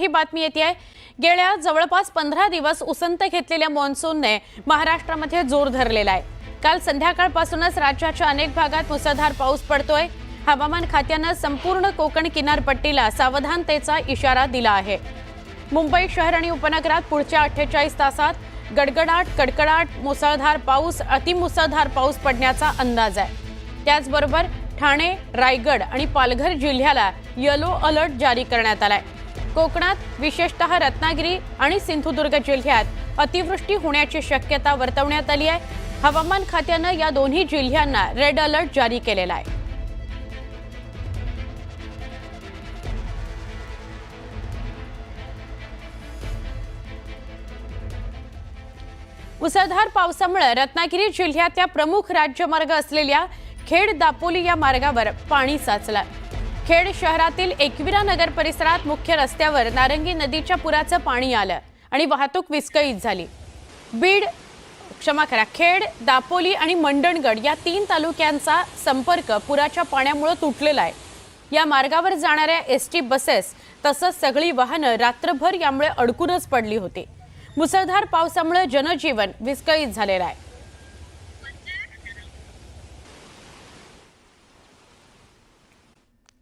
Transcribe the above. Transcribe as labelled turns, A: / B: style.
A: मोठी बातमी येते। गेल्या जवळपास 15 दिवस उसंत घेतलेल्या मॉन्सूनने महाराष्ट्रामध्ये जोर धरलेला आहे। काल संध्याकाळपासूनच राज्याच्या अनेक भागात मुसळधार पाऊस पडतोय। हवामान खात्याने संपूर्ण कोकण किनारपट्टीला सावधानतेचा इशारा दिला आहे। मुंबई शहर आणि उपनगरात पुढच्या 48 तासात गडगडाट, कडकडाट, मुसळधार पाऊस, अतिमुसळधार पाऊस पडण्याचा अंदाज आहे। त्याचबरोबर ठाणे, रायगड आणि पालघर जिल्ह्याला येलो अलर्ट जारी करण्यात आलाय। कोकणात विशेषतः रत्नागिरी आणि सिंधुदुर्ग जिल्ह्यात अतिवृष्टी होण्याची शक्यता वर्तवण्यात आली आहे। हवामान खात्याने या दोन्ही जिल्ह्यांना रेड अलर्ट जारी केलेला आहे। मुसळधार पावसामुळे रत्नागिरी जिल्ह्यातल्या प्रमुख राज्यमार्ग असलेल्या खेड दापोली या मार्गावर पाणी साचलं। खेड शहरातील एकविरा नगर परिसरात मुख्य रस्त्यावर नारंगी नदीच्या पुराचं पाणी आलं आणि वाहतूक विस्कळीत झाली। खेड, दापोली आणि मंडणगड या 3 तालुक्यांचा संपर्क पुराच्या पाण्यामुळे तुटलेला आहे। या मार्गावर जाणाऱ्या एसटी बसेस तसंच सगळी वाहनं रात्रभर यामुळे अडकूनच पडली होती। मुसळधार पावसामुळे जनजीवन विस्कळीत झालेलं आहे।